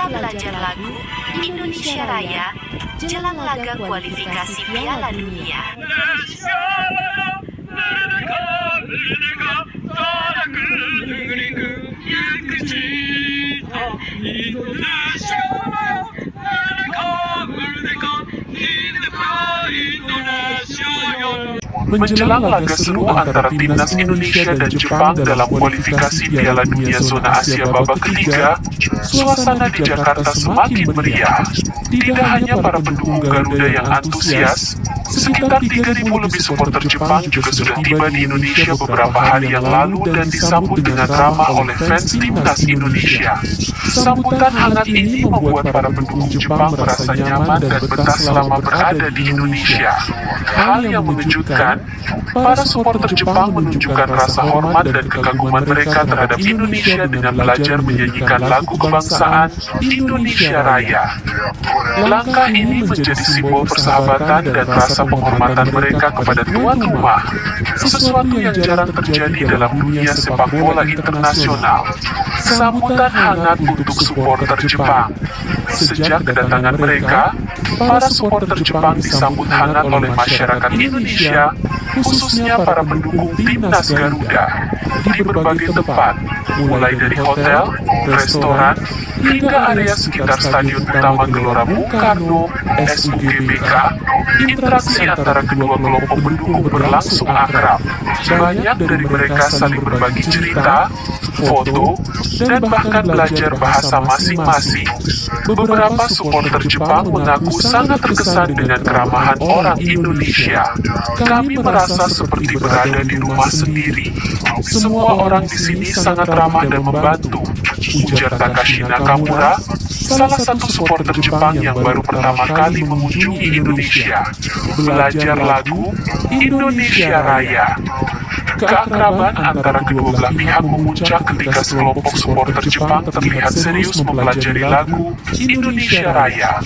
Langkah belajar lagu Indonesia Raya jelang laga kualifikasi Piala Dunia. Menjelang laga seru antara timnas Indonesia dan Jepang dalam kualifikasi Piala Dunia Zona Asia babak ketiga, suasana di Jakarta semakin meriah. Tidak hanya para pendukung Garuda yang antusias, sekitar 3.000 lebih supporter Jepang juga sudah tiba di Indonesia beberapa hari yang lalu dan disambut dengan ramah oleh fans timnas Indonesia. Sambutan hangat ini membuat para pendukung Jepang merasa nyaman dan betah selama berada di Indonesia. Hal yang mengejutkan, para supporter Jepang menunjukkan rasa hormat dan kekaguman mereka terhadap Indonesia dengan belajar menyanyikan lagu kebangsaan Indonesia Raya. Langkah ini menjadi simbol persahabatan dan rasa penghormatan mereka kepada tuan rumah, sesuatu yang jarang terjadi dalam dunia sepak bola internasional. Sambutan hangat untuk supporter Jepang. Sejak kedatangan mereka, para supporter Jepang disambut hangat oleh masyarakat Indonesia, khususnya para pendukung timnas Garuda, di berbagai tempat, mulai dari hotel, restoran, hingga area sekitar Stadion Utama Gelora Bung Karno, SUGBK. Interaksi antara kedua kelompok pendukung berlangsung akrab. Banyak dari mereka saling berbagi cerita, foto, dan bahkan belajar bahasa masing-masing. Beberapa supporter Jepang mengaku sangat terkesan dengan keramahan orang Indonesia. Kami merasa seperti berada di rumah sendiri. Semua orang di sini sangat ramah dan membantu, ujar Takashi Nakamura, salah satu supporter Jepang yang baru pertama kali mengunjungi Indonesia. Belajar lagu Indonesia Raya. Keakraban antara kedua belah pihak memuncak ketika sekelompok supporter Jepang terlihat serius mempelajari lagu Indonesia Raya.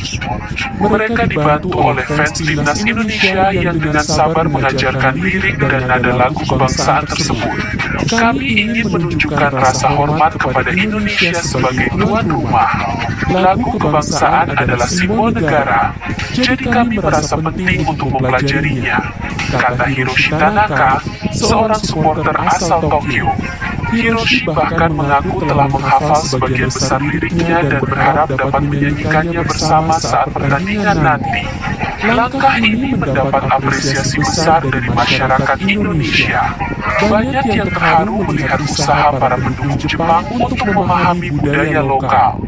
Mereka dibantu oleh fans timnas Indonesia yang dengan sabar mengajarkan lirik dan nada lagu kebangsaan tersebut. Kami ingin menunjukkan rasa hormat kepada Indonesia sebagai tuan rumah. Lagu kebangsaan adalah simbol negara, jadi kami merasa penting untuk mempelajarinya, kata Hiroshi Tanaka, seorang supporter asal Tokyo. Hiroshi bahkan mengaku telah menghafal sebagian besar liriknya dan berharap dapat menyanyikannya bersama saat pertandingan nanti. Langkah ini mendapat apresiasi besar dari masyarakat Indonesia. Banyak yang terharu melihat usaha para pendukung Jepang untuk memahami budaya lokal.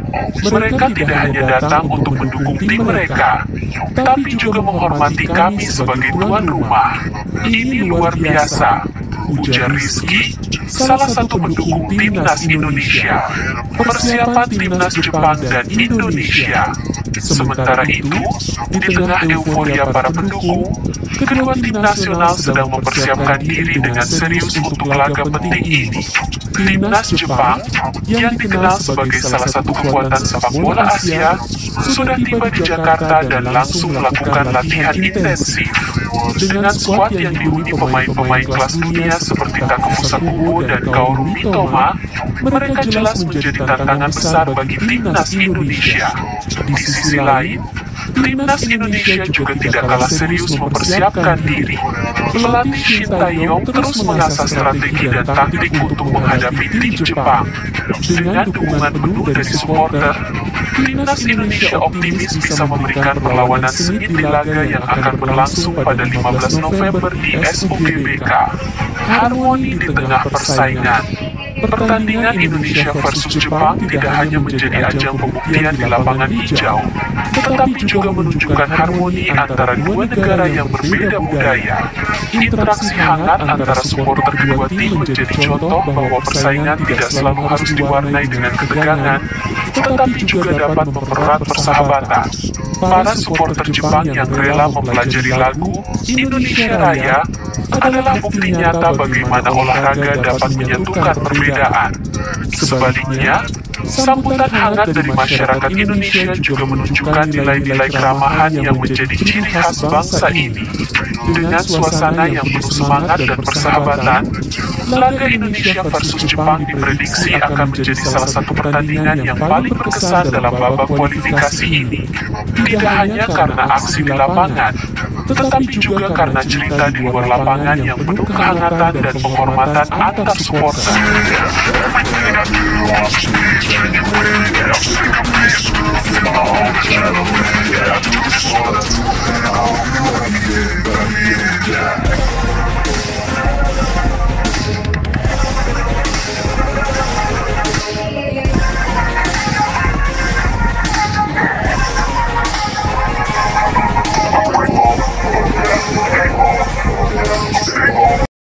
Mereka tidak hanya datang untuk mendukung tim mereka, tapi juga menghormati kami sebagai tuan rumah. Ini luar biasa, ujar Rizky, salah satu pendukung timnas Indonesia. Persiapan timnas Jepang dan Indonesia. Sementara itu, di tengah euforia para pendukung, kedua tim nasional sedang mempersiapkan diri dengan serius untuk laga penting ini. Timnas Jepang, yang dikenal sebagai salah satu kekuatan sepak bola Asia, sudah tiba di Jakarta dan langsung melakukan latihan intensif. Dengan skuad yang dihuni pemain-pemain kelas dunia seperti Takefusa Kubo dan Kaoru Mitoma, mereka jelas menjadi tantangan besar bagi timnas Indonesia. Di sisi lain, timnas Indonesia juga tidak kalah serius mempersiapkan diri. Pelatih Shin Tae-yong terus mengasah strategi dan taktik untuk menghadapi tim Jepang. Dengan dukungan penuh dari supporter, timnas Indonesia optimis bisa memberikan perlawanan sengit di laga yang akan berlangsung pada 15 November di SUGBK. Harmoni di tengah persaingan. Pertandingan Indonesia versus Jepang tidak hanya menjadi ajang pembuktian di lapangan hijau, tetapi juga menunjukkan harmoni antara dua negara yang berbeda budaya. Interaksi hangat antara supporter kedua tim menjadi contoh bahwa persaingan tidak selalu harus diwarnai dengan ketegangan, tetapi juga dapat mempererat persahabatan. Para supporter Jepang yang rela mempelajari lagu Indonesia Raya adalah bukti nyata bagaimana olahraga dapat menyatukan perbedaan. Sebaliknya, Sambutan hangat dari masyarakat Indonesia juga menunjukkan nilai-nilai keramahan yang menjadi ciri khas bangsa ini. Dengan suasana yang penuh semangat dan persahabatan, laga Indonesia versus Jepang diprediksi akan menjadi salah satu pertandingan yang paling berkesan dalam babak kualifikasi ini. Tidak hanya karena aksi di lapangan, tetapi juga karena cerita di luar lapangan yang penuh kehangatan dan penghormatan antar supporter. Yeah.